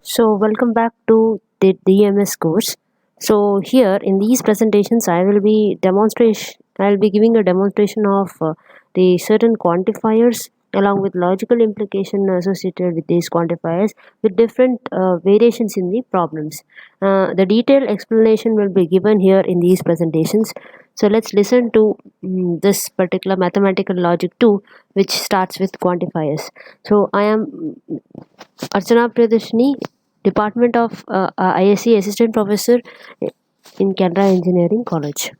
So, welcome back to the DMS course. So, here in these presentations, I will be giving a demonstration of the certain quantifiers along with logical implication associated with these quantifiers with different variations in the problems. The detailed explanation will be given here in these presentations. So, let's listen to this particular mathematical logic 2, which starts with quantifiers. So, I am Archana Priyadashini, Department of ISC Assistant Professor in Canara Engineering College.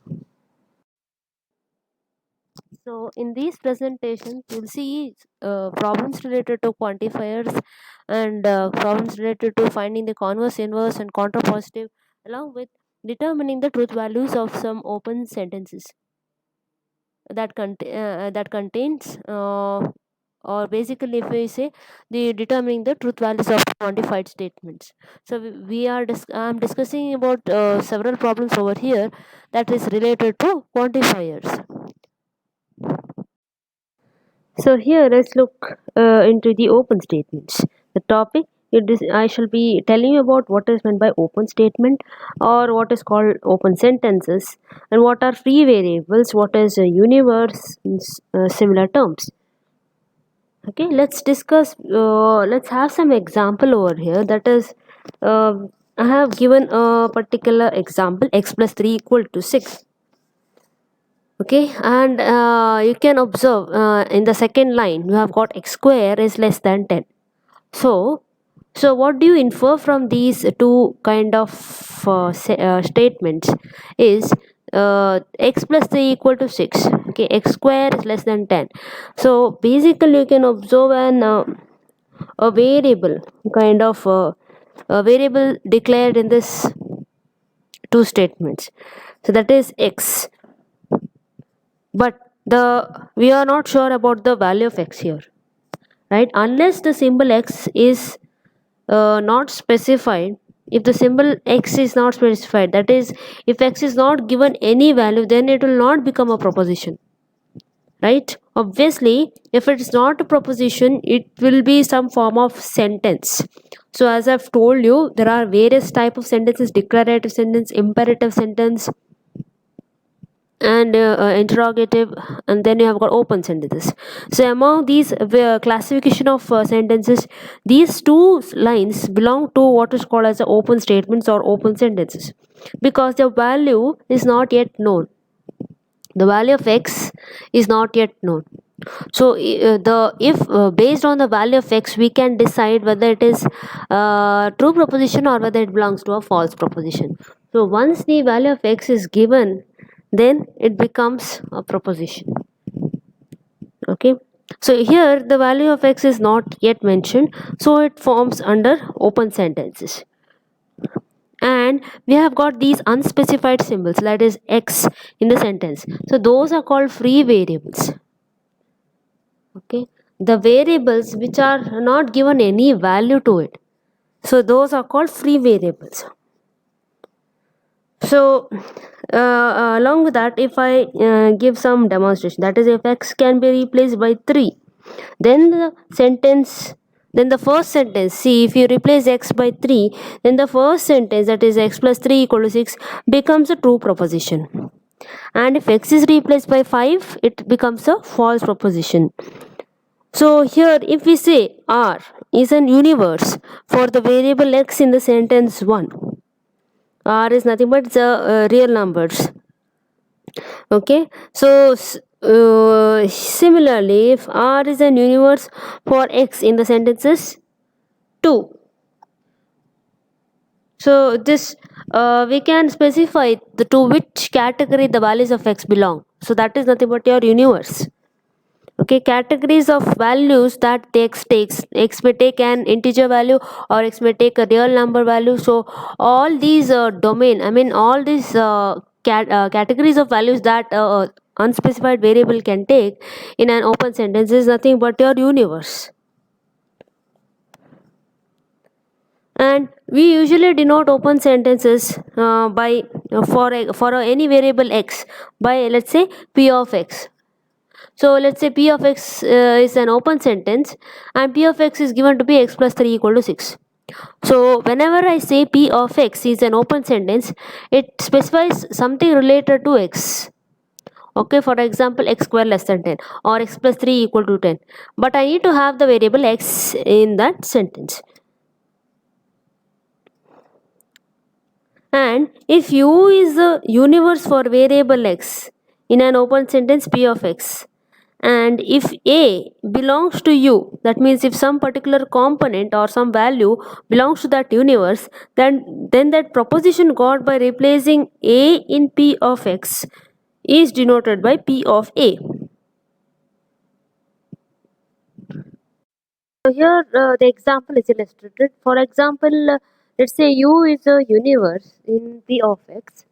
So, in these presentations, you'll see problems related to quantifiers and problems related to finding the converse, inverse, and contrapositive, along with determining the truth values of some open sentences that contains or basically if we say the determining the truth values of quantified statements. So I'm discussing about several problems over here that is related to quantifiers. So here let's look into the open statements. The topic I shall be telling you about what is meant by open statement or what is called open sentences and what are free variables, what is a universe in similar terms. Okay, let's discuss. Let's have some example over here. That is, I have given a particular example: x plus 3 equal to 6. Okay, and you can observe in the second line you have got x square is less than 10. So, what do you infer from these two kind of statements? Is x plus 3 equal to 6. Okay, x square is less than 10. So basically you can observe a variable kind of a variable declared in this two statements. So that is x, but the we are not sure about the value of x here, right? Unless the symbol x is not specified. If the symbol x is not specified, that is if x is not given any value, then it will not become a proposition, right? Obviously if it's not a proposition, it will be some form of sentence. So as I've told you, there are various type of sentences: declarative sentence, imperative sentence, and interrogative, and then you have got open sentences. So among these classification of sentences, these two lines belong to what is called as the open statements or open sentences, because the value is not yet known. The value of x is not yet known. So the if based on the value of x, we can decide whether it is true proposition or whether it belongs to a false proposition. So once the value of x is given, then it becomes a proposition. Okay, so here the value of x is not yet mentioned, so it forms under open sentences. And we have got these unspecified symbols, that is x, in the sentence. So those are called free variables. Okay, the variables which are not given any value to it, so those are called free variables. So along with that, if I give some demonstration, that is if x can be replaced by 3, then the first sentence, see, if you replace x by 3, then the first sentence, that is x plus 3 equal to 6, becomes a true proposition. And if x is replaced by 5, it becomes a false proposition. So here if we say R is an universe for the variable x in the sentence 1, R is nothing but the real numbers. Okay, so similarly, if R is an universe for x in the sentences 2, so this we can specify to which category the values of x belong. So that is nothing but your universe. Okay, categories of values that x may take an integer value or x may take a real number value. So all these all these categories of values that unspecified variable can take in an open sentence is nothing but your universe. And we usually denote open sentences by for any variable x by, let's say, p of x. So let's say p of x is an open sentence, and p of x is given to be x plus 3 equal to 6. So whenever I say p of x is an open sentence, it specifies something related to x. Okay, for example, x square less than 10 or x plus 3 equal to 10. But I need to have the variable x in that sentence. And if u is the universe for variable x in an open sentence p of x, and if a belongs to u, that means if some particular component or some value belongs to that universe, then that proposition got by replacing a in p of x is denoted by p of a. So here the example is illustrated. For example, let's say U is a universe in P of x.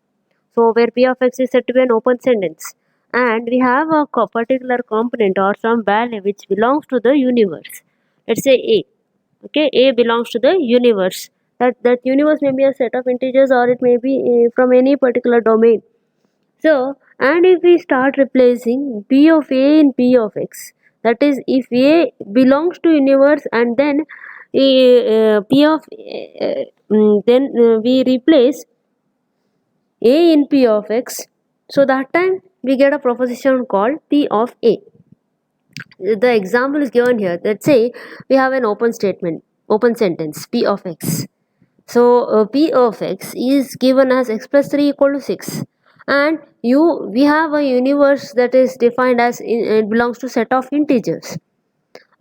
So where P of x is said to be an open sentence, and we have a particular component or some value which belongs to the universe. Let's say A. Okay, A belongs to the universe. That universe may be a set of integers, or it may be from any particular domain. So, and if we start replacing P of A in P of X, that is, if A belongs to universe and then P of then we replace A in P of X, so that time we get a proposition called P of A. The example is given here. Let's say we have an open sentence P of X. So P of x is given as x plus 3 equal to 6, and we have a universe that is defined as it belongs to set of integers,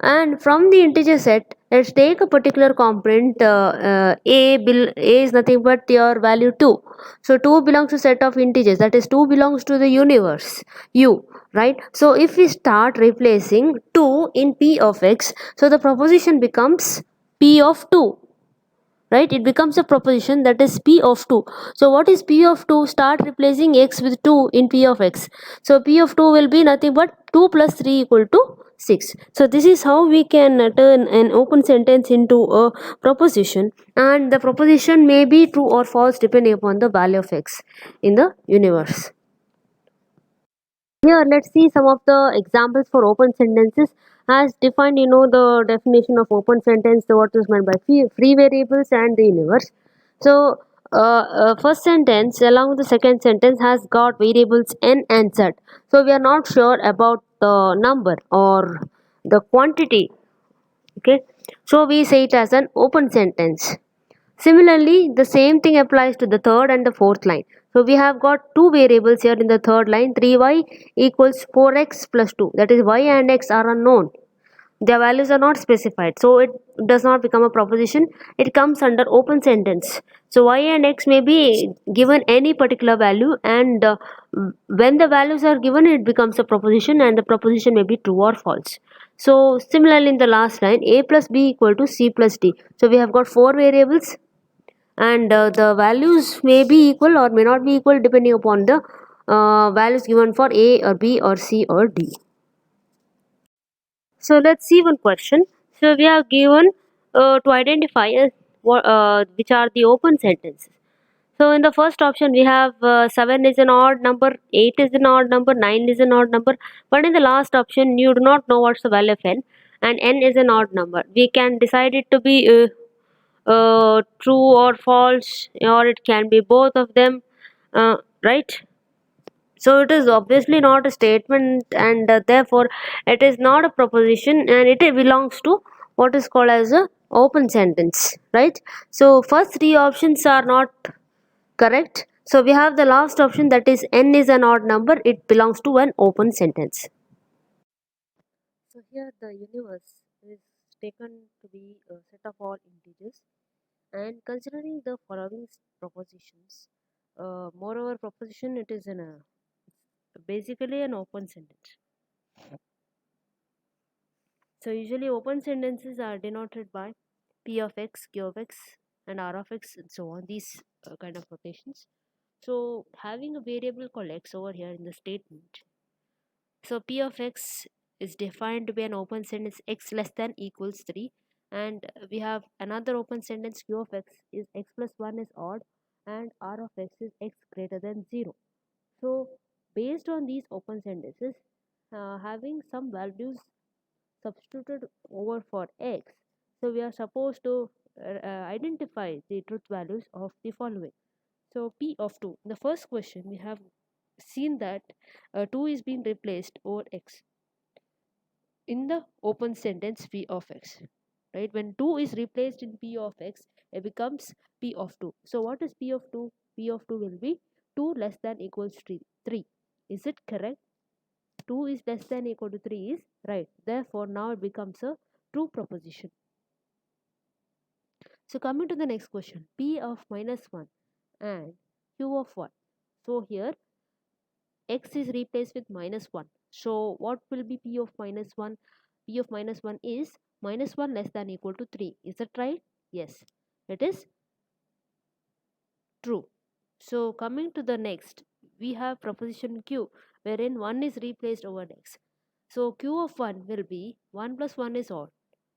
and from the integer set let's take a particular component a is nothing but your value 2. So 2 belongs to set of integers, that is 2 belongs to the universe u, right? So if we start replacing 2 in p of x, so the proposition becomes p of 2, right? It becomes a proposition that is p of 2. So what is p of 2? Start replacing x with 2 in p of x. So p of 2 will be nothing but 2 plus 3 equal to 6. So this is how we can turn an open sentence into a proposition, and the proposition may be true or false depending upon the value of x in the universe. Here let's see some of the examples for open sentences as defined. The definition of open sentence, what is meant by free variables and the universe. So first sentence along with the second sentence has got variables n and z. So we are not sure about the number or the quantity. Okay, so we say it as an open sentence. Similarly, the same thing applies to the third and the fourth line. So we have got two variables here in the third line, 3y equals 4x plus 2. That is, y and x are unknown. Their values are not specified. So it does not become a proposition. It comes under open sentence. So y and x may be given any particular value, and when the values are given, it becomes a proposition, and the proposition may be true or false. So similarly in the last line, a plus b equal to c plus d. So we have got four variables, and the values may be equal or may not be equal depending upon the values given for a or b or c or d. So let's see one question. So we are given to identify which are the open sentences. So in the first option we have 7 is an odd number, 8 is an odd number, 9 is an odd number. But in the last option you do not know what's the value of n, and n is an odd number. We can decide it to be true or false, or it can be both of them, right? So it is obviously not a statement, and therefore it is not a proposition, and it belongs to what is called as a open sentence, right? So first three options are not correct. So we have the last option, that is n is an odd number, it belongs to an open sentence. So here the universe is taken to be a set of all integers, and considering the following propositions, moreover proposition, it is basically an open sentence. So usually open sentences are denoted by p of x, q of x, and r of x, and so on, these kind of notations. So having a variable called x over here in the statement, so p of x is defined to be an open sentence x less than equals 3, and we have another open sentence q of x is x plus 1 is odd and r of x is x greater than 0. So based on these open sentences, having some values substituted over for x, so we are supposed to identify the truth values of the following. So p of 2, in the first question we have seen that 2 is being replaced over x in the open sentence p of x, right? When 2 is replaced in p of x, it becomes p of 2. So what is p of 2? P of 2 will be 2 less than equals to 3. Is it correct? 2 is less than equal to 3 is right. Therefore now it becomes a true proposition. So coming to the next question, p of minus 1 and q of 1. So here x is replaced with minus 1. So what will be p of minus 1? P of minus 1 is minus 1 less than equal to 3. Is that right? Yes, it is true. So coming to the next, we have proposition q wherein 1 is replaced over x. So q of 1 will be 1 plus 1 is odd.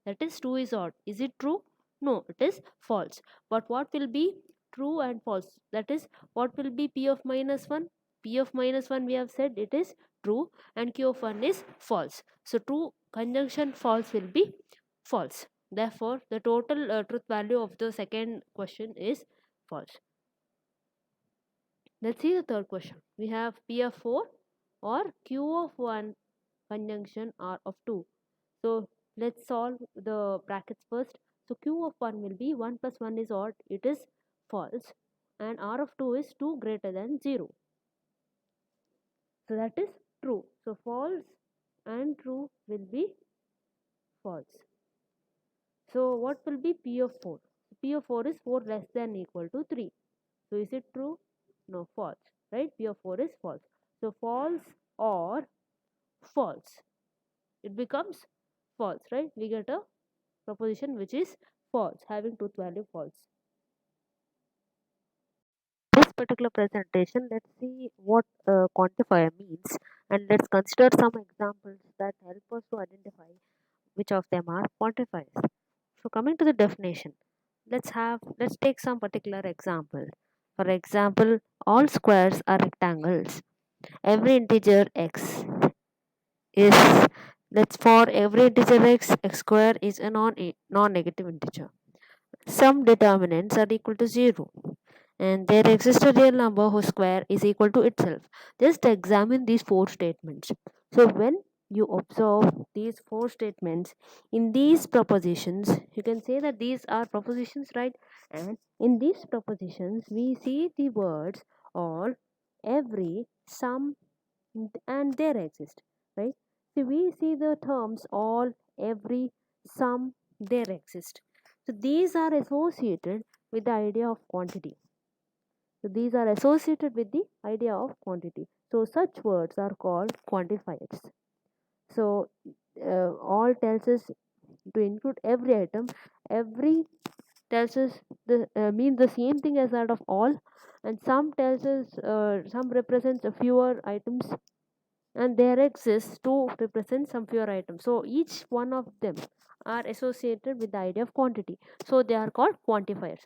That is 2 is odd. Is it true? No, it is false. But what will be true and false? That is, what will be p of minus 1? P of minus 1 we have said it is true and q of 1 is false. So true conjunction false will be false. Therefore, the total truth value of the second question is false. Let's see the third question. We have P of 4 or Q of 1 conjunction R of 2. So let's solve the brackets first. So Q of 1 will be 1 plus 1 is odd, it is false, and R of 2 is 2 greater than 0. So that is true. So false and true will be false. So what will be P of 4? P of 4 is 4 less than equal to 3. So is it true? No, false, right? P of 4 is false. So false or false. It becomes false, right? We get a proposition which is false, having truth value false. This particular presentation, let's see what quantifier means, and let's consider some examples that help us to identify which of them are quantifiers. So coming to the definition, let's take some particular example. For example, all squares are rectangles. Every integer x is, let's, for every integer x square is a non-negative integer. Some determinants are equal to 0 and there exists a real number whose square is equal to itself. Just examine these four statements. So when you observe these four statements in these propositions, you can say that these are propositions, right? And in these propositions we see the words all, every, some, and there exist, right? So we see the terms all, every, some, there exist. So these are associated with the idea of quantity. So these are associated with the idea of quantity. So such words are called quantifiers. So all tells us to include every item. Every tells us the means the same thing as that of all, and some tells us some represents a fewer items, and there exists to represent some fewer items. So each one of them are associated with the idea of quantity. So they are called quantifiers.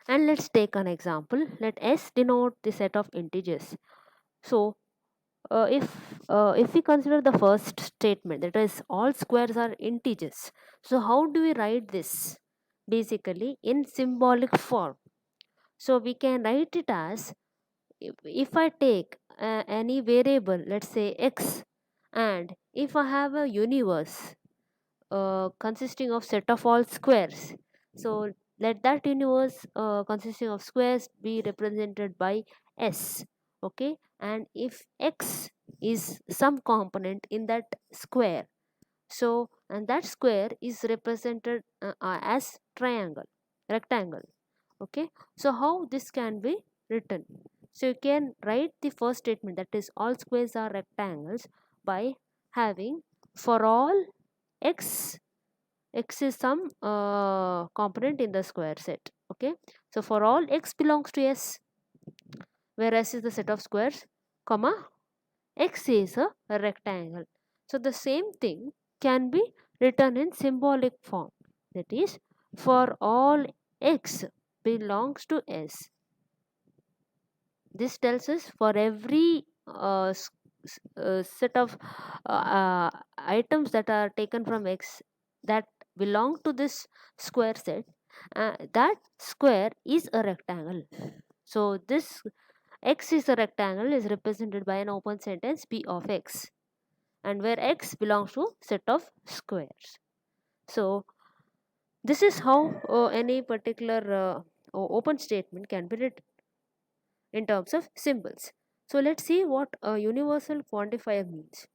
And let's take an example. Let S denote the set of integers. So if we consider the first statement, that is all squares are integers. So how do we write this? Basically in symbolic form. So we can write it as, if I take any variable, let's say x, and if I have a universe consisting of set of all squares, so let that universe consisting of squares be represented by s. Okay, and if x is some component in that square, so and that square is represented as triangle, rectangle. Okay, so how this can be written? So you can write the first statement, that is all squares are rectangles, by having for all x, x is some component in the square set. Okay, so for all x belongs to s, where s is the set of squares, comma x is a rectangle. So the same thing can be written in symbolic form. That is, for all x belongs to S. This tells us for every set of items that are taken from X that belong to this square set, that square is a rectangle. So this X is a rectangle is represented by an open sentence P of X, and where X belongs to set of squares. So this is how any particular open statement can be written in terms of symbols. So let's see what a universal quantifier means.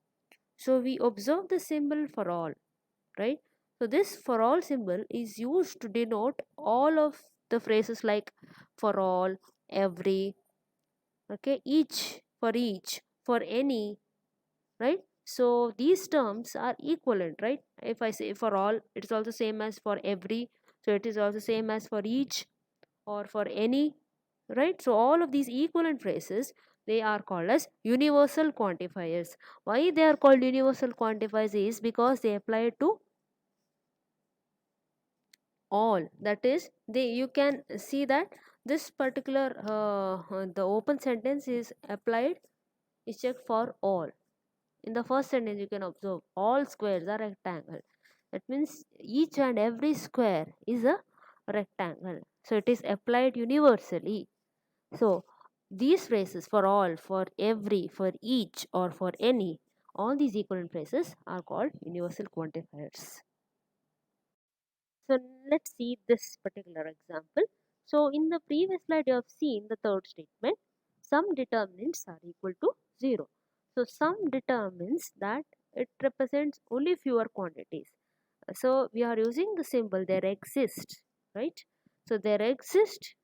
So we observe the symbol for all, right? So this for all symbol is used to denote all of the phrases like for all, every, okay, each, for any, right? So these terms are equivalent, right? If I say for all, it is also same as for every, so it is also same as for each or for any, right? So all of these equivalent phrases, they are called as universal quantifiers. Why they are called universal quantifiers is because they apply to all. That is, they, you can see that this particular the open sentence is applied, is checked for all. In the first sentence, you can observe all squares are rectangle. That means each and every square is a rectangle. So it is applied universally. So these phrases for all, for every, for each, or for any, all these equivalent phrases are called universal quantifiers. So let's see this particular example. So in the previous slide you have seen the third statement. Some determinants are equal to 0. So some determines that it represents only fewer quantities. So we are using the symbol there exists, right? So there exists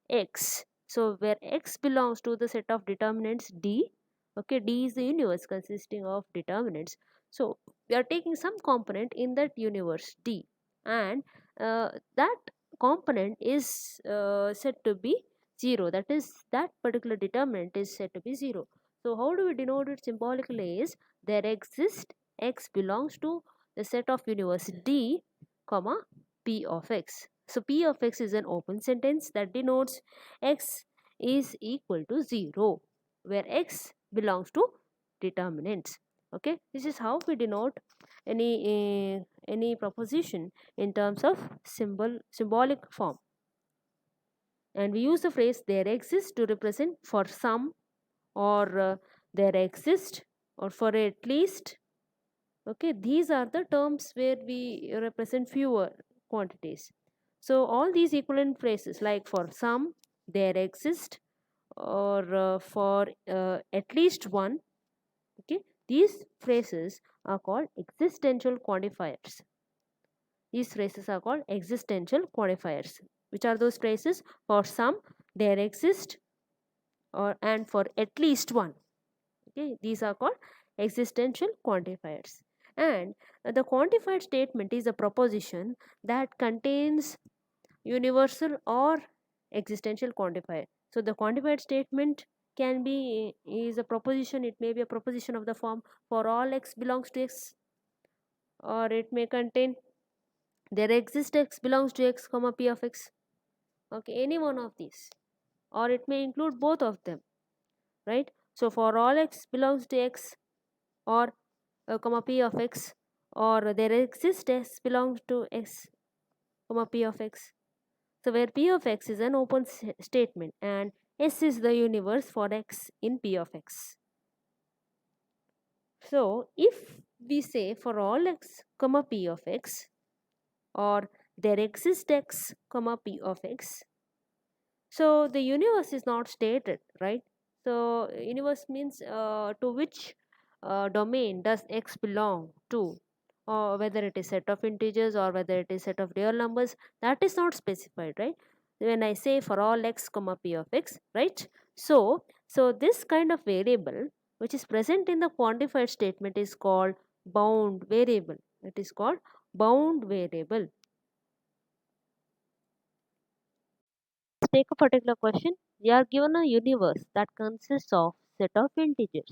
x. So where x belongs to the set of determinants D, okay, D is the universe consisting of determinants. So we are taking some component in that universe D, and that component is said to be 0. That is, that particular determinant is said to be 0. So how do we denote it symbolically is there exists x belongs to the set of universe D, comma, P of x. So P of x is an open sentence that denotes x is equal to 0, where x belongs to determinants. Okay, this is how we denote any proposition in terms of symbolic form. And we use the phrase there exists to represent for some, or there exist, or for at least. Okay, these are the terms where we represent fewer quantities. So all these equivalent phrases like for some, there exist, or for at least one, okay, these phrases are called existential quantifiers. These phrases are called existential quantifiers. Which are those phrases? For some, there exist, or and for at least one. Okay, these are called existential quantifiers. And the quantified statement is a proposition that contains universal or existential quantifier. So the quantified statement can be is a proposition. It may be a proposition of the form for all x belongs to x, or it may contain there exists x belongs to x comma p of x. Okay, any one of these, or it may include both of them, right? So for all x belongs to x, or comma p of x, or there exists x belongs to x comma p of x. So where p of x is an open statement and S is the universe for x in p of x. So if we say for all x comma p of x, or there exists x comma p of x, so the universe is not stated, right? So universe means to which domain does x belong to, or whether it is set of integers or whether it is set of real numbers, that is not specified, right? When I say for all x comma p of x, right? So this kind of variable which is present in the quantified statement is called bound variable. It is called bound variable. Take a particular question. We are given a universe that consists of set of integers.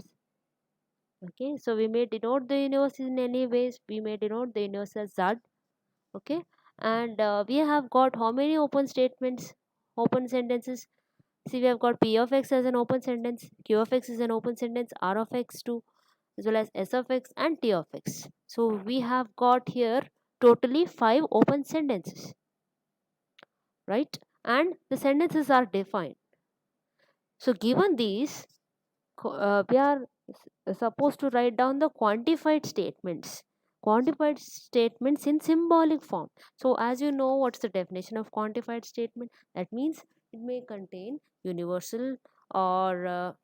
Okay, so we may denote the universe in any ways. We may denote the universe as Z. Okay, and we have got how many open statements, open sentences? See, we have got P of x as an open sentence, Q of x is an open sentence, R of x too, as well as S of x and T of x. So we have got here totally 5 open sentences, right? And the sentences are defined. So given these, we are supposed to write down the quantified statements in symbolic form. So as you know, what's the definition of quantified statement? That means it may contain universal or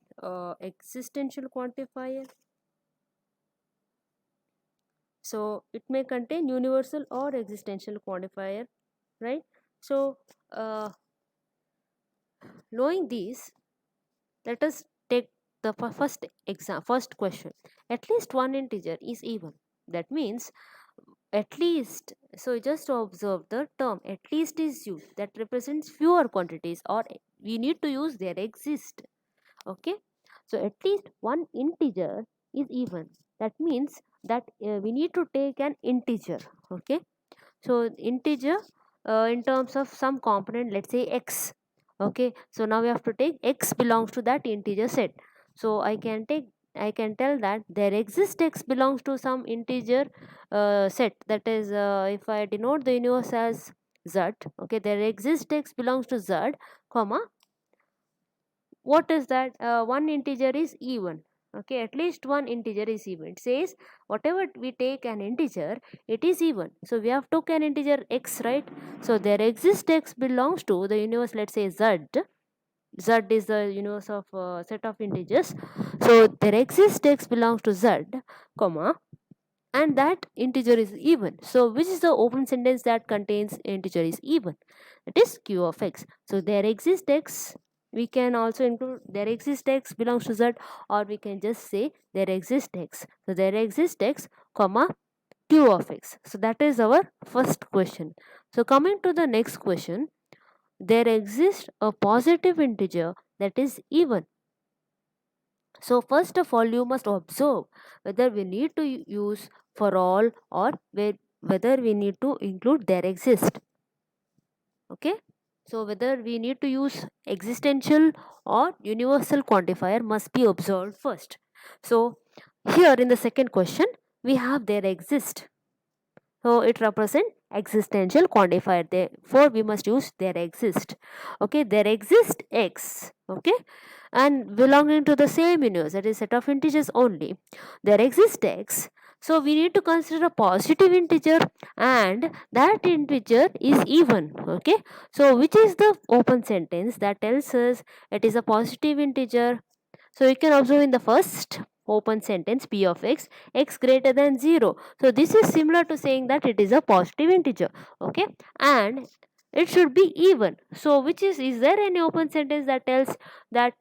existential quantifier. So it may contain universal or existential quantifier, right? So uh, knowing these, let us take the first question. At least one integer is even. That means at least, so just observe the term at least is used, that represents fewer quantities, or we need to use there exist. Okay, so at least one integer is even. That means that we need to take an integer. Okay, so integer in terms of some component, let's say x. Okay, so now we have to take x belongs to that integer set. So I can tell that there exists x belongs to some integer set. That is, if I denote the universe as z, okay, there exists x belongs to z, comma, what is that? One integer is even. Okay, at least one integer is even. It says whatever we take an integer, it is even. So we have took an integer x, right? So there exists x belongs to the universe, let's say z. Z is the universe of set of integers. So there exists x belongs to z, comma, and that integer is even. So which is the open sentence that contains integer is even? It is Q of x. So there exists x, we can also include there exists x belongs to z, or we can just say there exists x. So there exists x, comma, Q of x. So that is our first question. So coming to the next question, there exists a positive integer that is even. So first of all, you must observe whether we need to use for all, or whether we need to include there exist. Okay, so whether we need to use existential or universal quantifier must be observed first. So here in the second question, we have there exist. So it represents existential quantifier. Therefore, we must use there exist. Okay, there exist x. Okay, and belonging to the same universe, that is set of integers only. There exist x. So we need to consider a positive integer, and that integer is even. Okay, so which is the open sentence that tells us it is a positive integer? So you can observe in the first open sentence P of x, x greater than 0. So this is similar to saying that it is a positive integer. Okay, and it should be even. So which is there any open sentence that tells that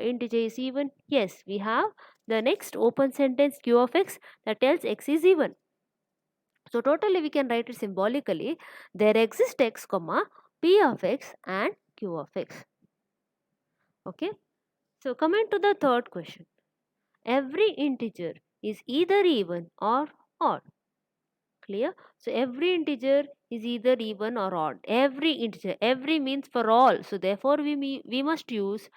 integer is even? Yes, we have the next open sentence Q of x that tells x is even. So totally we can write it symbolically. There exists x, comma, P of x and Q of x. Okay, so coming to the third question. Every integer is either even or odd. Clear? So every integer is either even or odd. Every integer, every means for all. So therefore we must use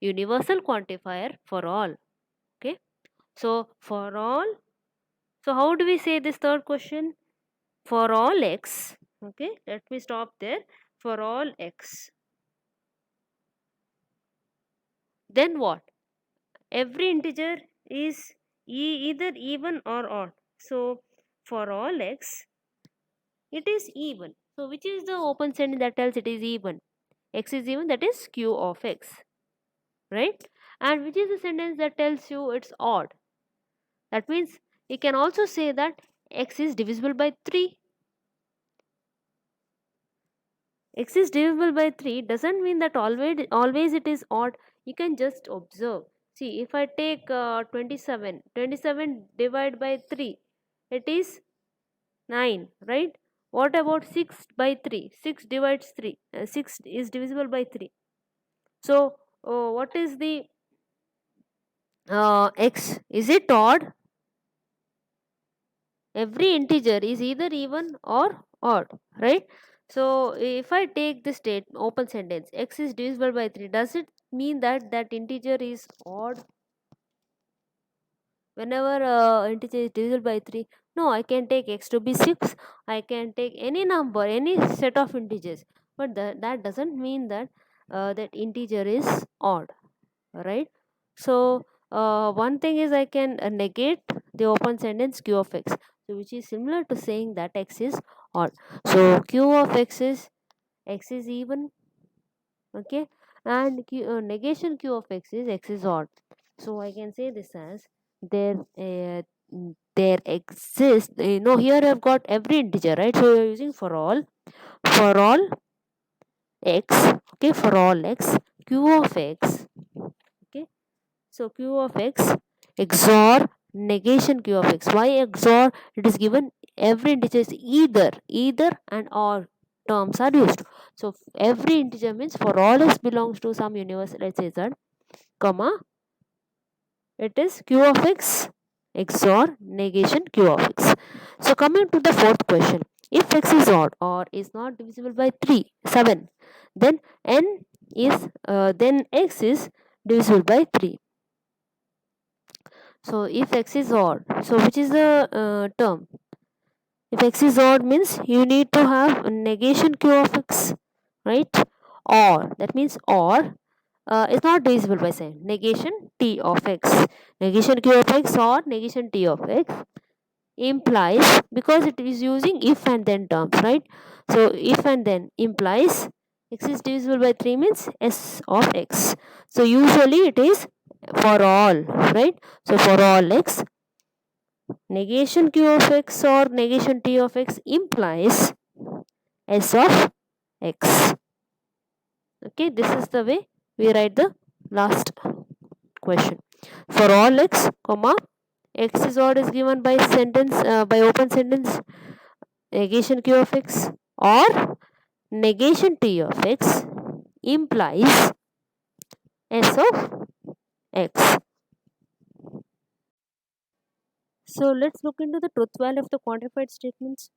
universal quantifier for all. Okay. So for all. So how do we say this third question? For all x. Okay. Let me stop there. For all x. Then what? Every integer is either even or odd. So for all x, it is even. So which is the open sentence that tells it is even? X is even, that is Q of x, right? And which is the sentence that tells you it's odd? That means we can also say that x is divisible by 3. X is divisible by 3 doesn't mean that always it is odd. You can just observe. See, if I take 27 divided by 3, it is 9, right? What about 6 by 3? 6 divides 3. 6 is divisible by 3. So what is the X, is it odd? Every integer is either even or odd, right? So if I take the state open sentence, x is divisible by 3, does it mean that that integer is odd whenever integer is divisible by 3? No, I can take x to be 6, I can take any number, any set of integers, but that doesn't mean that that integer is odd, right? So one thing is I can negate the open sentence q of x, so which is similar to saying that x is odd. So q of x is even, okay, and negation q of x is odd. So I can say this as there there exists, here I've got every integer, right? So you're using for all x, okay, for all x, q of x, okay. So q of x XOR negation q of x. Why XOR? It is given every integer is either and or terms are used. So every integer means for all x belongs to some universe, let's say z, comma, it is q of x XOR negation q of x. So coming to the fourth question, if x is odd or is not divisible by 7, then then x is divisible by 3. So if x is odd, so which is the term? If x is odd means you need to have a negation q of x, right? Or that means or is not divisible by 7. Negation t of x. Negation q of x or negation t of x implies, because it is using if and then terms, right? So if and then implies x is divisible by 3 means s of x. So usually it is for all, right? So for all x, negation q of x or negation t of x implies s of x. Okay, this is the way we write the last question. For all x, comma, x is odd is given by sentence, by open sentence, negation q of x or negation t of x implies s of x. So let's look into the truth value of the quantified statements.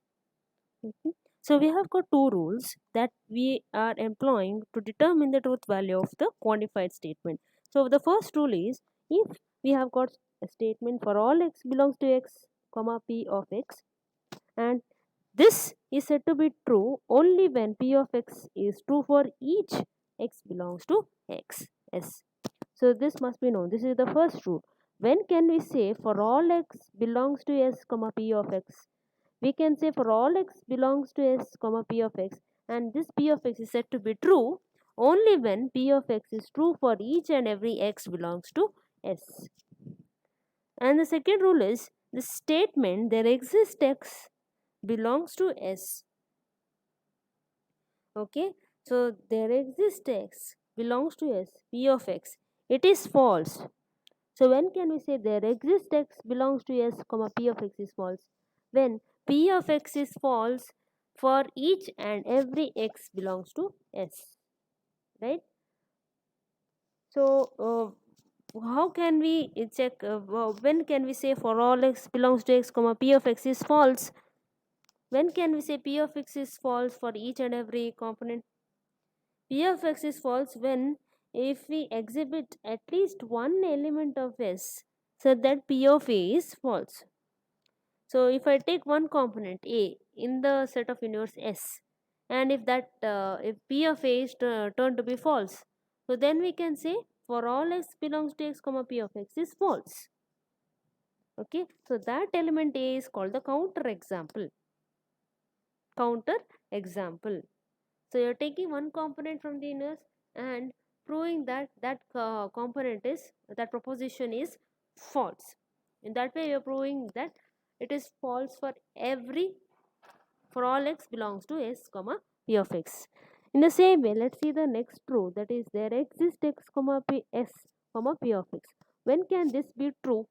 Mhm. So we have got two rules that we are employing to determine the truth value of the quantified statement. So the first rule is, if we have got a statement for all x belongs to x, comma, p of x, and this is said to be true only when p of x is true for each x belongs to x, s. So this must be known. This is the first rule. When can we say for all x belongs to s, comma, p of x? We can say for all x belongs to s, comma, p of x, and this p of x is said to be true only when p of x is true for each and every x belongs to s. And the second rule is the statement there exists x belongs to s. Okay, so there exists x belongs to s, p of x, it is false. So when can we say there exists x belongs to s, comma, p of x is false? When p of x is false for each and every x belongs to s, right? So how can we check, when can we say for all x belongs to x, comma, p of x is false? When can we say p of x is false for each and every component? P of x is false when if we exhibit at least one element of s, so that p of a is false. So if I take one component a in the set of universe s, and if p of a is turned to be false, so then we can say for all x belongs to x, comma, p of x is false. Okay, so that element a is called the counter example. Counter example. So you're taking one component from the universe and proving that component is, that proposition is false. In that way you're proving that it is false for all x belongs to s, comma, p of x. In the same way, let's see the next rule, that is there exists x, comma, p s, comma, p of x. When can this be true?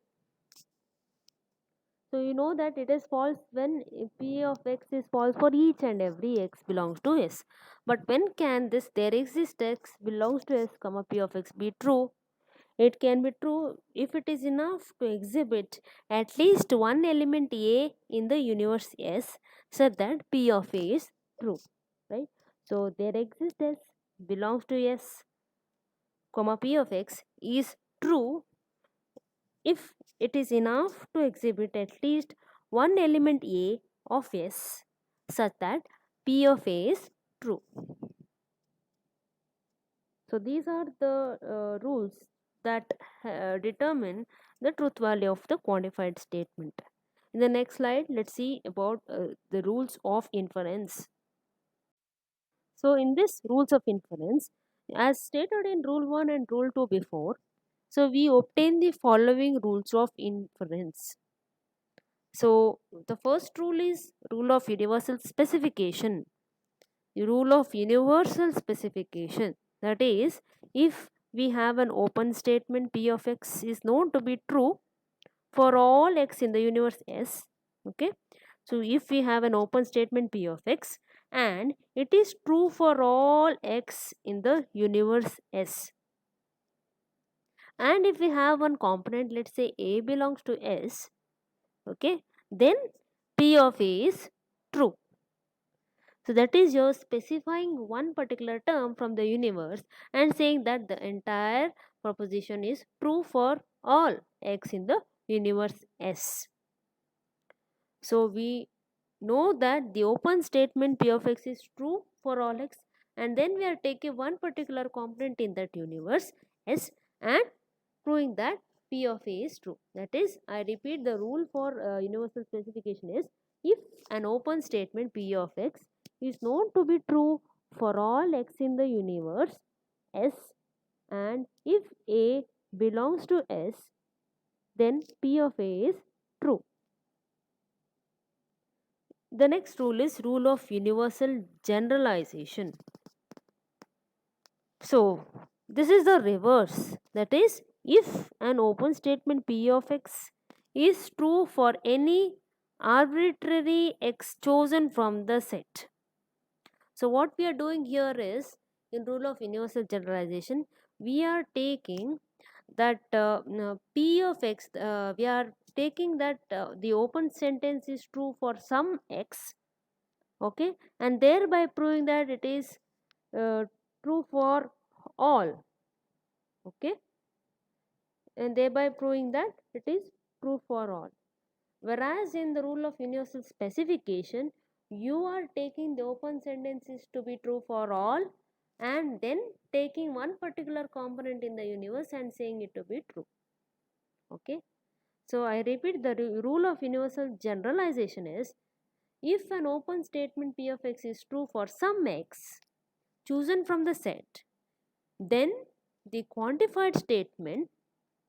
So you know that it is false when p of x is false for each and every x belongs to s. But when can this there exists x belongs to s, comma, p of x be true? It can be true if it is enough to exhibit at least one element A in the universe S, such that P of A is true, right? So there exists S belongs to S, comma P of X is true if it is enough to exhibit at least one element A of S, such that P of A is true. So these are the rules that determine the truth value of the quantified statement. In the next slide, let's see about the rules of inference. So in this rules of inference, as stated in rule 1 and rule 2 before, so we obtain the following rules of inference. So the first rule is rule of universal specification. The rule of universal specification, that is, if we have an open statement P of X is known to be true for all X in the universe S, okay, so if we have an open statement P of X and it is true for all X in the universe S, and if we have one component, let's say A belongs to S, okay, then P of A is true. So that is you're specifying one particular term from the universe and saying that the entire proposition is true for all X in the universe S. So we know that the open statement P of X is true for all X, and then we are taking one particular component in that universe S and proving that P of A is true. That is, I repeat, the rule for universal specification is if an open statement P of X is known to be true for all X in the universe S, and if A belongs to S, then P of A is true. The next rule is rule of universal generalization. So, this is the reverse. That is, if an open statement P of X is true for any arbitrary X chosen from the set. So, what we are doing here is, in rule of universal generalization, we are taking that P of X, we are taking that the open sentence is true for some X, okay, and thereby proving that it is uh, true for all, okay, and thereby proving that it is true for all. Whereas in the rule of universal specification, you are taking the open sentences to be true for all and then taking one particular component in the universe and saying it to be true, okay. So I repeat, the rule of universal generalization is if an open statement P of X is true for some X chosen from the set, then the quantified statement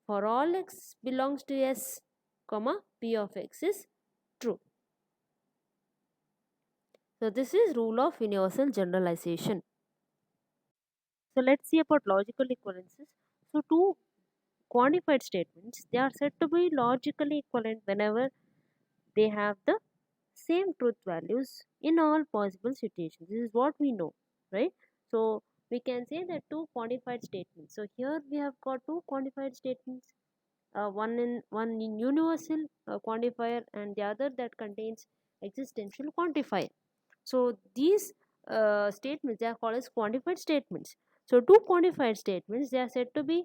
for all X belongs to S, comma P of X is true. So this is rule of universal generalization. So let's see about logical equivalences. So two quantified statements, they are said to be logically equivalent whenever they have the same truth values in all possible situations. This is what we know, right? So we can say that two quantified statements. So here we have got two quantified statements, one in universal quantifier and the other that contains existential quantifier. So these statements, they are called as quantified statements. So two quantified statements, they are said to be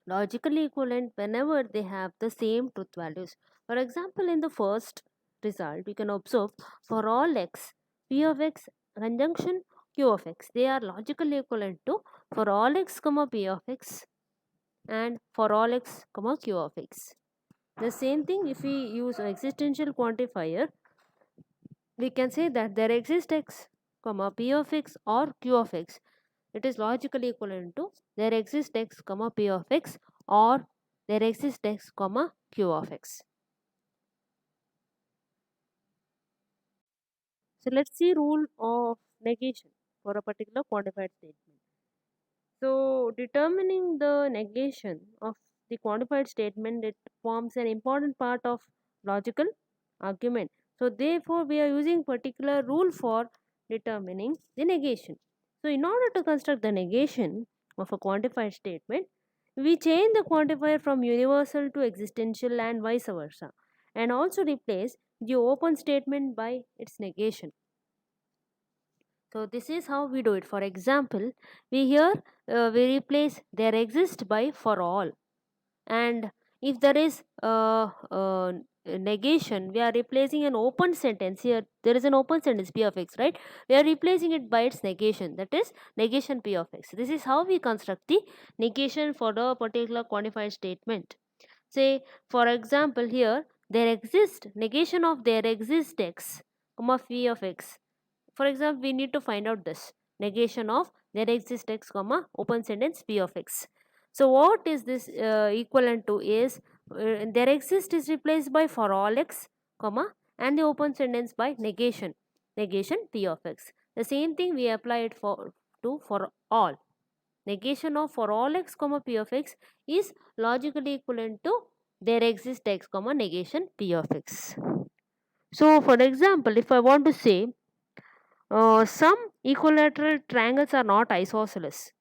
logically equivalent whenever they have the same truth values. For example, in the first result, we can observe for all x, p of x conjunction q of x, they are logically equivalent to for all x comma p of x and for all x comma q of x. The same thing if we use an existential quantifier, we can say that there exists x comma p of x or q of x, it is logically equivalent to there exists x comma p of x or there exists x comma q of x. So let's see rule of negation for a particular quantified statement. So determining the negation of the quantified statement, it forms an important part of logical argument. So therefore we are using particular rule for determining the negation. So in order to construct the negation of a quantified statement, We change the quantifier from universal to existential and vice versa, and also replace the open statement by its negation. So this is how we do it. For example, we here we replace there exist by for all, and if there is negation, we are replacing an open sentence. Here there is an open sentence p of x, right? We are replacing it by its negation, that is negation p of x. This is how we construct the negation for the particular quantified statement. Say for example, here there exist negation of there exist x comma phi of x. For example, we need to find out this negation of there exists x comma open sentence p of x. So what is this equivalent to is there exists is replaced by for all x comma and the open sentence by negation p of x. The same thing we apply it for all. Negation of for all x comma p of x is logically equivalent to there exists x comma negation p of x. So for example, if I want to say some equilateral triangles are not isosceles.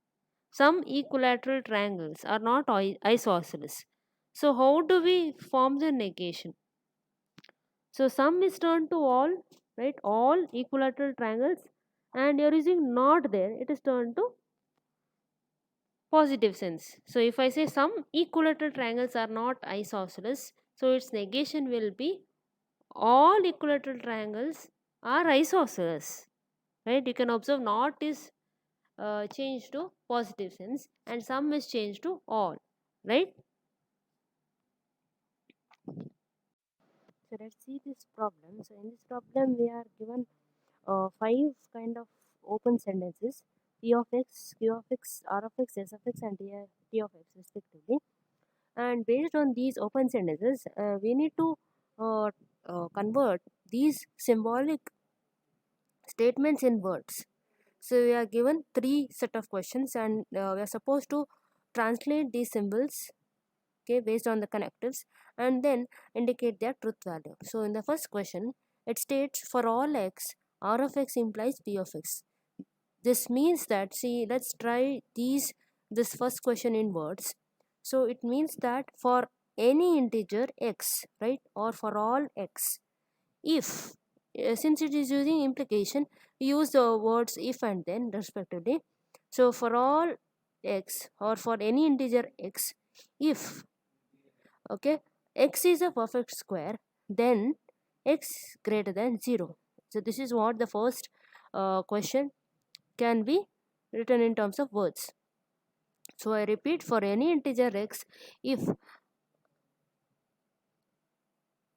Some equilateral triangles are not isosceles. So how do we form the negation? So sum is turned to all, right? All equilateral triangles, and you're using not there, it is turned to positive sense. So if I say some equilateral triangles are not isosceles, so its negation will be all equilateral triangles are isosceles, right? You can observe not is changed to positive sense and sum is changed to all, right? So let's see this problem. So in this problem we are given five kind of open sentences: p of x, q of x, r of x, s of x, and t of x respectively. And based on these open sentences, we need to convert these symbolic statements in words. So we are given three set of questions, and we are supposed to translate these symbols, okay, based on the connectives, and then indicate their truth value. So in the first question, it states for all x, r of x implies p of x. This means that, see, let's try this first question in words. So it means that for any integer x, right, or for all x, if since it is using implication, we use the words if and then respectively. So for all x or for any integer x, if, okay, x is a perfect square, then x greater than 0. So this is what the first question can be written in terms of words. So I repeat, for any integer x, if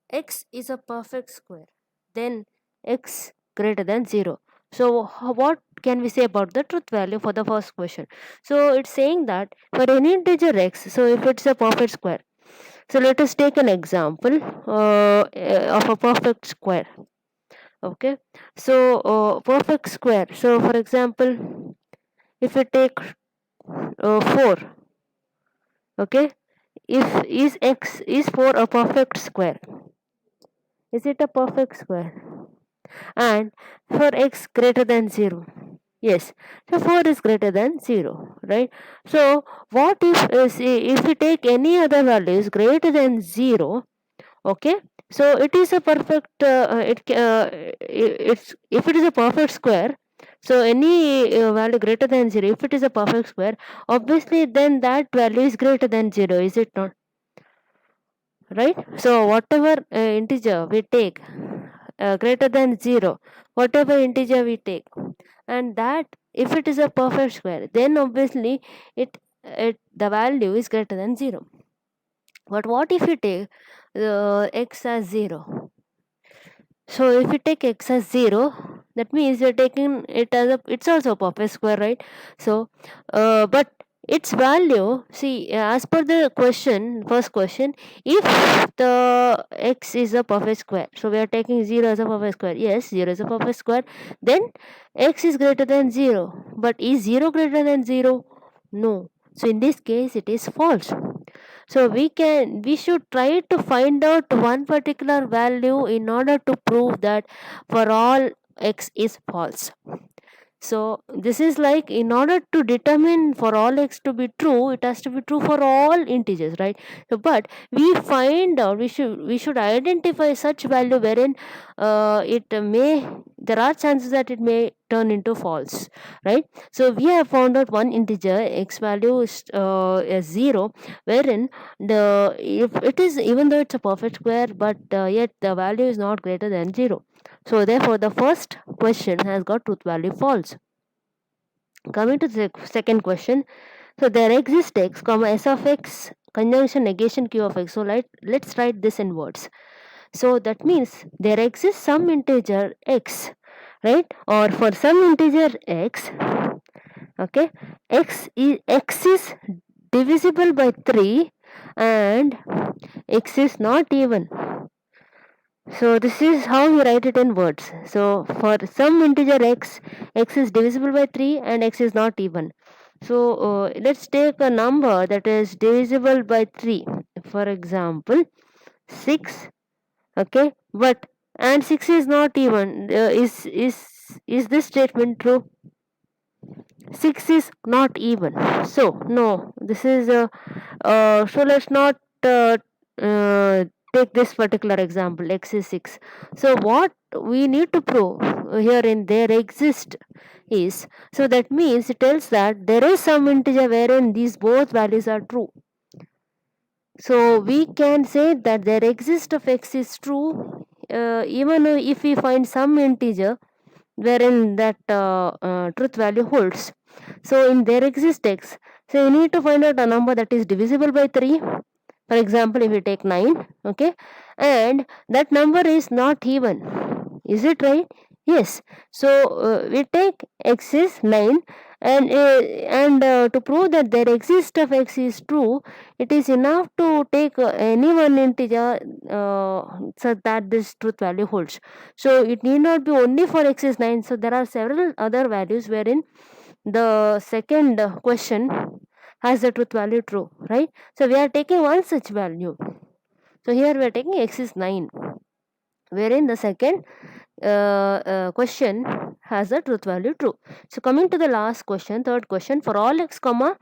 x is a perfect square, then x greater than 0. So what can we say about the truth value for the first question? So it's saying that for any integer x, so if it's a perfect square, so let us take an example of a perfect square. Okay, so perfect square. So for example, if we take 4, okay, if is x is 4 a perfect square? Is it a perfect square? And for x greater than 0, yes, so 4 is greater than 0, right? So what if we take any other values greater than 0, okay, so it is a perfect it's if it is a perfect square, so any value greater than 0, if it is a perfect square, obviously then that value is greater than 0, is it not? Right? So whatever integer we take greater than 0, whatever integer we take, and that if it is a perfect square, then obviously it the value is greater than 0. But what if you take x as 0? So if you take x as 0, that means you're taking it as a, it's also a perfect square, right? So but its value, see, as per the question, first question, if the x is a perfect square, so we are taking 0 as a perfect square, yes, 0 is a perfect square, then x is greater than 0. But is 0 greater than 0? No. So in this case it is false. So we should try to find out one particular value in order to prove that for all x is false. So this is like, in order to determine for all x to be true, it has to be true for all integers, right? So but we find out, we should identify such value wherein it may there are chances that it may turn into false, right? So we have found out one integer x value is 0, wherein the if it is, even though it's a perfect square, but yet the value is not greater than 0. So therefore the first question has got truth value false. Coming to the second question, so there exists x comma s of x conjunction negation q of x. So let's write this in words. So that means there exists some integer x, right? Or for some integer x, okay, x is divisible by 3 and x is not even. So this is how we write it in words. So for some integer x, x is divisible by 3 and x is not even. So let's take a number that is divisible by 3. For example, 6. Okay, but and 6 is not even. Is this statement true? 6 is not even. So no, this is so let's not uh, take this particular example. X is 6. So what we need to prove here in there exist is, so that means it tells that there is some integer wherein these both values are true. So we can say that there exist of x is true even if we find some integer wherein that truth value holds. So in there exists x. So we need to find out a number that is divisible by 3. For example, if we take 9, okay, and that number is not even. Is it right? Yes. So we take x is 9, and to prove that there exists of x is true, it is enough to take any one integer so that this truth value holds. So it need not be only for x is 9. So there are several other values wherein the second question has the truth value true, right? So we are taking one such value. So here we are taking x is 9, wherein the second question has a truth value true. So coming to the last question, third question, for all x comma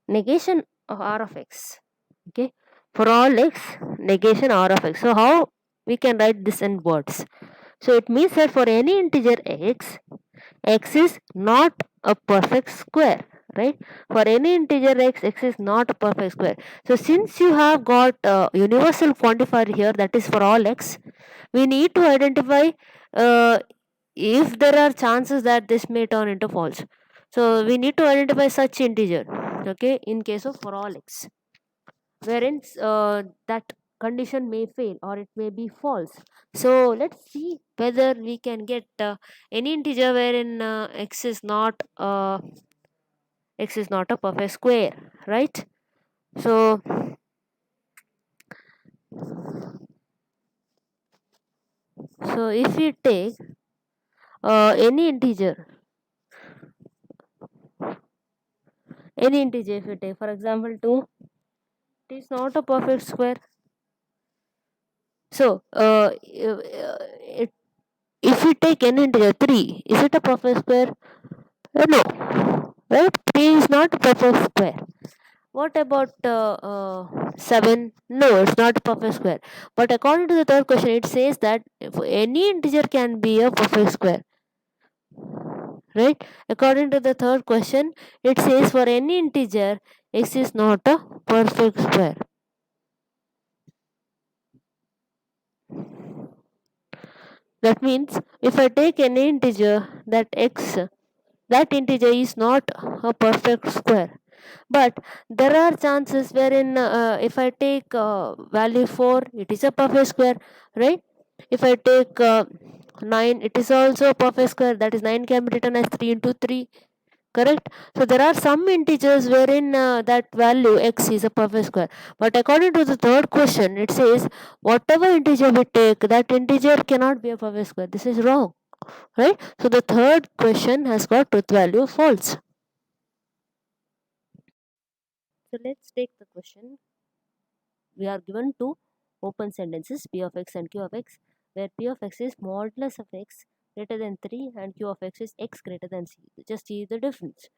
negation of r of x. Okay, for all x negation r of x. So how we can write this in words? So it means that for any integer x, x is not a perfect square, right? For any integer x, x is not a perfect square. So since you have got a universal quantifier here, that is for all x, we need to identify uh, if there are chances that this may turn into false. So we need to identify such integer, okay, in case of for all x, wherein that condition may fail or it may be false. So let's see whether we can get any integer wherein x is not a perfect square, right? So if we take any integer, if we take for example 2, it is not a perfect square. So if we take any integer 3, is it a perfect square? No, right? 3 is not a perfect square. What about 7? No, it's not a perfect square. But according to the third question, it says that if any integer can be a perfect square, right? According to the third question, it says for any integer, x is not a perfect square. That means if I take any integer that x, that integer is not a perfect square. But there are chances wherein if I take value 4, it is a perfect square, right? If I take 9, it is also a perfect square. That is 9 can be written as 3 into 3, correct? So there are some integers wherein that value x is a perfect square. But according to the third question, it says whatever integer we take, that integer cannot be a perfect square. This is wrong, right? So the third question has got truth value false. So let's take the question. We are given two open sentences, p of x and q of x, where p of x is modulus of x greater than 3 and q of x is x greater than c. Just see the difference.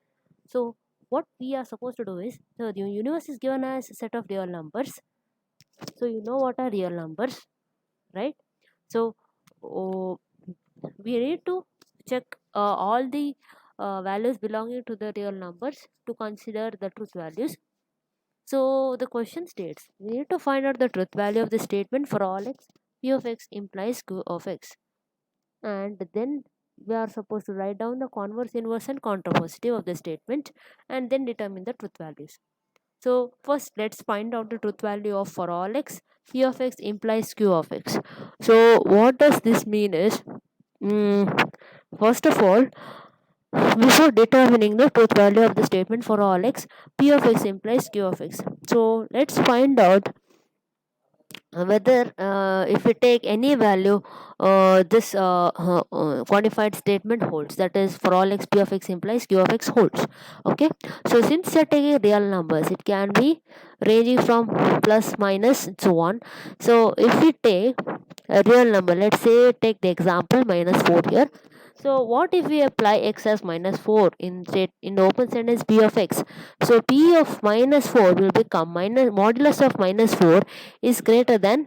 So what we are supposed to do is, so the universe is given as a set of real numbers. So you know what are real numbers, right? So oh, we need to check all the values belonging to the real numbers to consider the truth values. So the question states, we need to find out the truth value of the statement for all x, p of x implies q of x. And then we are supposed to write down the converse, inverse and contrapositive of the statement and then determine the truth values. So first let's find out the truth value of for all x, p of x implies q of x. So what does this mean is, first of all, before determining the truth value of the statement for all x, p of x implies q of x. So let's find out whether if we take any value, this quantified statement holds, that is for all x p of x implies q of x holds. Okay, so since you're taking real numbers, it can be ranging from plus minus and so on. So if we take a real number, let's say take the example minus 4 here. So what if we apply x as minus 4 in the open sentence p of x? So p of minus 4 will become minus modulus of minus 4 is greater than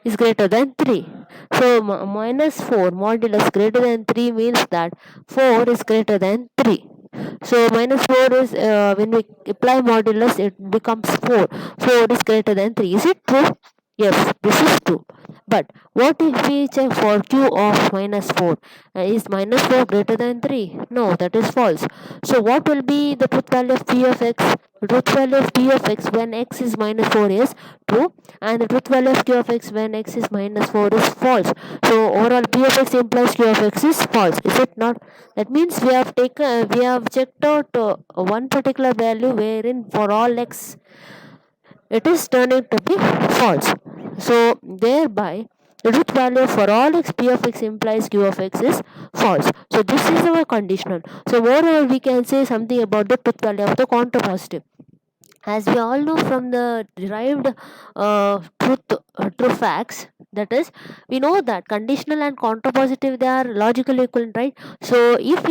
3. So minus 4 modulus greater than 3 means that 4 is greater than 3. So minus 4 is, when we apply modulus, it becomes 4. 4 is greater than 3. Is it true? Yes, this is true. But what if we check for q of minus 4? Is minus 4 greater than 3? No, that is false. So what will be the truth value of p of x? The truth value of p of x when x is minus 4 is true, and the truth value of q of x when x is minus 4 is false. So overall p of x implies q of x is false. Is it not? That means we have checked out one particular value wherein for all x it is turning to be false. So thereby the truth value for all x p of x implies q of x is false. So this is our conditional. So moreover we can say something about the truth value of the contrapositive. As we all know from the derived true facts, that is, we know that conditional and contrapositive, they are logically equivalent, right? So if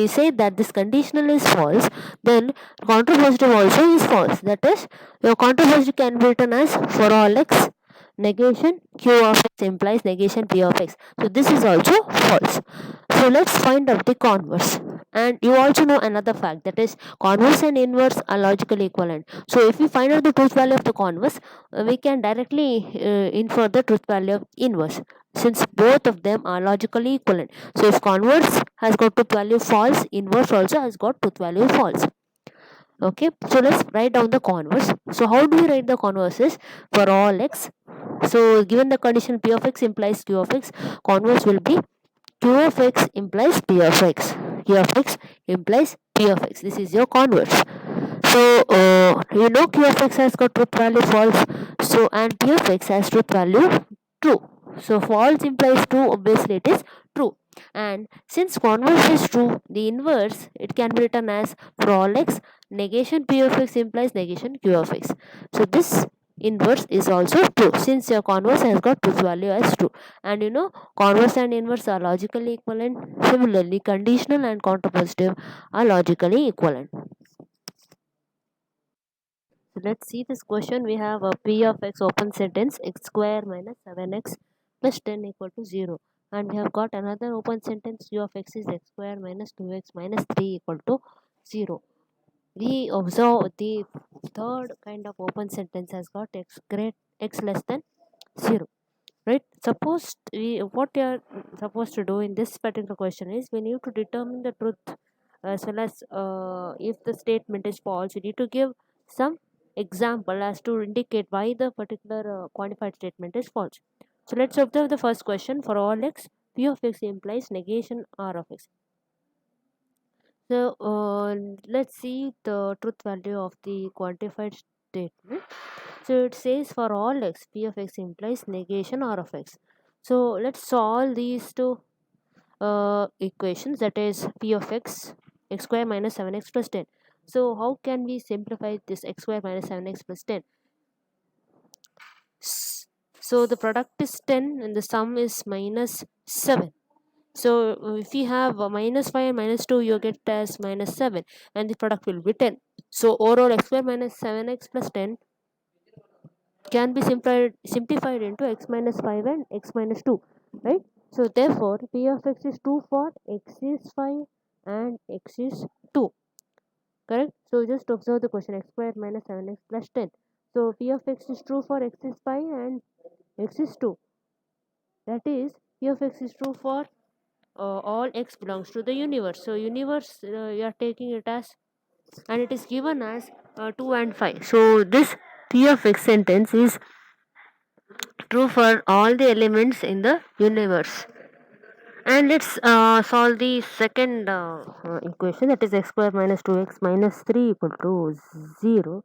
say that this conditional is false, then contrapositive also is false. That is, your contrapositive can be written as for all x negation q of x implies negation p of x. So this is also false. So let's find out the converse. And you also know another fact, that is converse and inverse are logically equivalent. So if we find out the truth value of the converse, we can directly infer the truth value of inverse, since both of them are logically equivalent. So if converse has got truth value false, inverse also has got truth value false. Okay, so let's write down the converse. So how do we write the converses for all x? So given the condition p of x implies q of x, converse will be q of x implies p of x. Q of x implies p of x. This is your converse. So you know q of x has got truth value false. So and p of x has truth value true. So false implies true. Obviously it is true. And since converse is true, the inverse it can be written as for all x negation p of x implies negation q of x. So this inverse is also true, since your converse has got truth value as true. And you know converse and inverse are logically equivalent. Similarly, conditional and contrapositive are logically equivalent. So let's see this question. We have a p of x open sentence x square minus 7x plus 10 equal to 0. And we have got another open sentence u of x is x square minus 2x minus 3 equal to 0. We observe the third kind of open sentence has got x less than 0. Right, suppose what you are supposed to do in this particular question is, we need to determine the truth, as well as if the statement is false, you need to give some example as to indicate why the particular quantified statement is false. So let's observe the first question. For all x, p of x implies negation r of x. So let's see the truth value of the quantified statement. So it says for all x, p of x implies negation r of x. So let's solve these two equations, that is p of x square minus 7x plus 10. So how can we simplify this x square minus 7x plus 10? So the product is 10 and the sum is minus 7. So if you have minus 5 and minus 2, you get as minus 7 and the product will be 10. So overall x square minus 7x plus 10 can be simplified into x minus 5 and x minus 2, right? So therefore p of x is true for x is 5 and x is 2, correct? So just observe the question, x square minus 7x plus 10. So p of x is true for x is 5 and x is 2. That is, p of x is true for all x belongs to the universe. So universe, you are taking it as, and it is given as 2 and 5. So this p of x sentence is true for all the elements in the universe. And let's solve the second equation, that is x square minus 2x minus 3 equal to 0.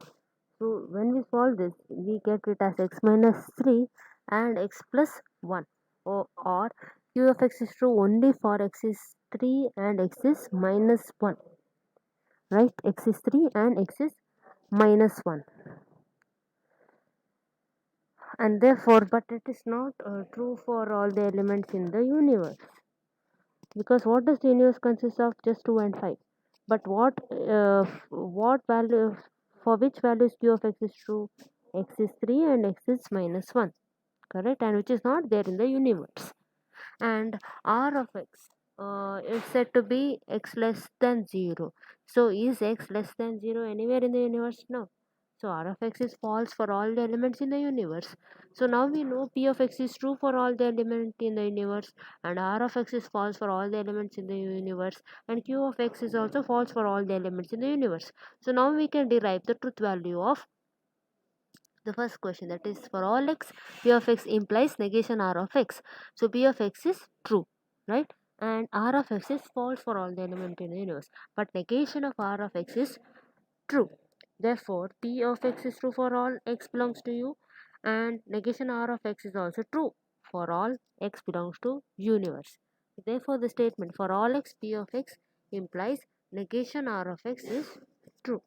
So when we solve this, we get it as x minus 3 and x plus 1. Or q of x is true only for x is 3 and x is minus 1. Right? X is 3 and x is minus 1. And therefore, but it is not true for all the elements in the universe. Because what does the universe consist of? Just 2 and 5. But what value, for which values q of x is true? X is 3 and x is minus 1, correct? And which is not there in the universe. And r of x is said to be x less than 0. So is x less than 0 anywhere in the universe? No. So r of x is false for all the elements in the universe. So now we know p of x is true for all the elements in the universe, and r of x is false for all the elements in the universe, and q of x is also false for all the elements in the universe. So now we can derive the truth value of the first question, that is, for all x, p of x implies negation r of x. So p of x is true, right? And r of x is false for all the elements in the universe, but negation of r of x is true. Therefore p of x is true for all x belongs to u, and negation r of x is also true for all x belongs to universe. Therefore the statement for all x p of x implies negation r of x is true.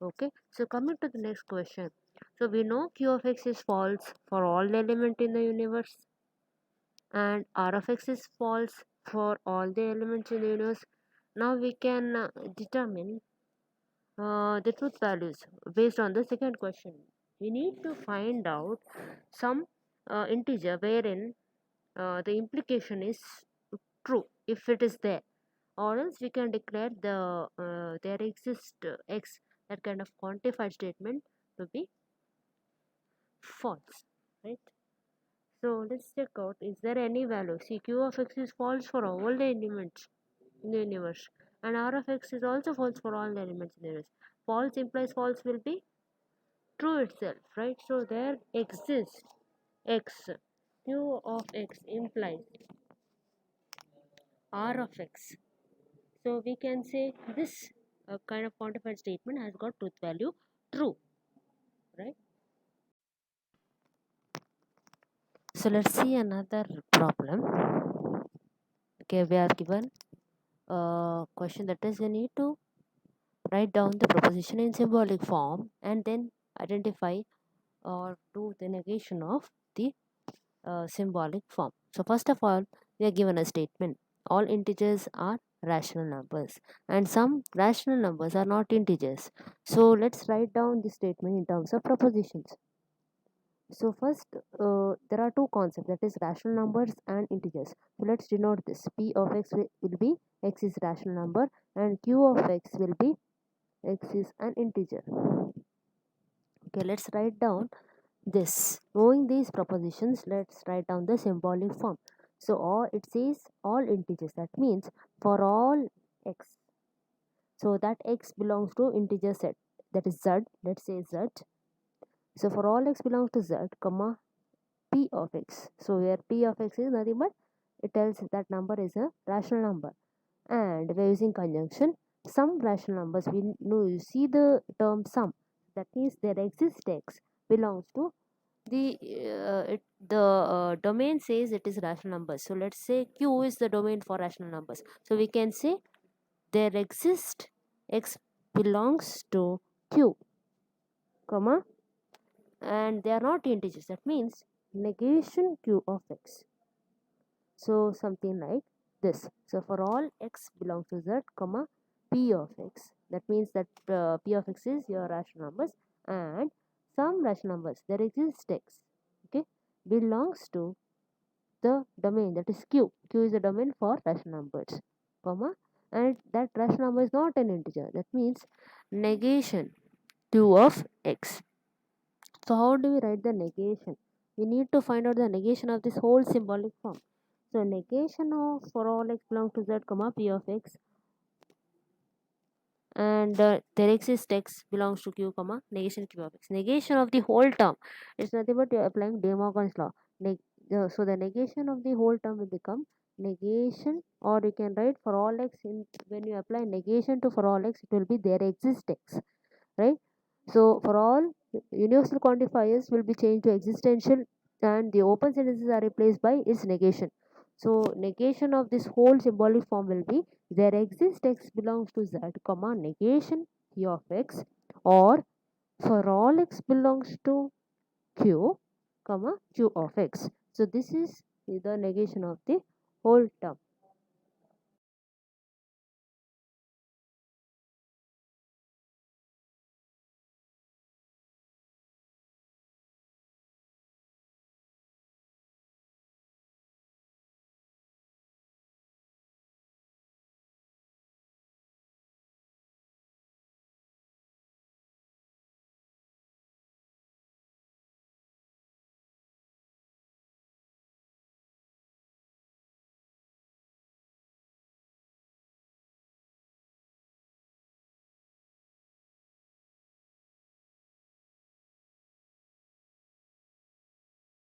Okay, so coming to the next question. So we know q of x is false for all the element in the universe, and r of x is false for all the elements in the universe. Now we can determine the truth values based on the second question. We need to find out some integer wherein the implication is true if it is there, or else we can declare there exists x, that kind of quantified statement, to be false, right? So let's check out, is there any value? See, q of x is false for all the elements in the universe, and r of x is also false for all the elements in the universe. False implies false will be true itself, right? So there exists x. Q of x implies r of x. So we can say this kind of quantified statement has got truth value true, right? So let's see another problem. Okay, we are given a question, that is, you need to write down the proposition in symbolic form and then identify or do the negation of the symbolic form. So first of all, we are given a statement: all integers are rational numbers and some rational numbers are not integers. So let's write down the statement in terms of propositions. So first, there are two concepts, that is rational numbers and integers. So let's denote this. P of x will be x is rational number and q of x will be x is an integer. Okay, let's write down this. Knowing these propositions, let's write down the symbolic form. So all, it says all integers. That means for all x. So that x belongs to integer set. That is z. Let's say z. So for all x belongs to z, comma p of x. So where p of x is nothing but it tells that number is a rational number. And we are using conjunction. Some rational numbers, we know, you see the term sum. That means there exists x belongs to the domain says it is rational numbers. So let's say q is the domain for rational numbers. So we can say there exists x belongs to q, comma, and they are not integers. That means negation q of x. So something like this. So for all x belongs to z, comma p of x. That means that p of x is your rational numbers, and some rational numbers there exists x. Okay, belongs to the domain, that is q. Q is the domain for rational numbers, comma, and that rational number is not an integer. That means negation q of x. So how do we write the negation? We need to find out the negation of this whole symbolic form. So negation of for all x belongs to z, comma p of x, and there exists x belongs to q, comma negation q of x. Negation of the whole term is nothing but you're applying De Morgan's law. So the negation of the whole term will become negation, or you can write for all x. When you apply negation to for all x, it will be there exists x, right? So for all universal quantifiers will be changed to existential, and the open sentences are replaced by its negation. So negation of this whole symbolic form will be there exists x belongs to z, comma negation q of x, or for all x belongs to q, comma q of x. So this is the negation of the whole term.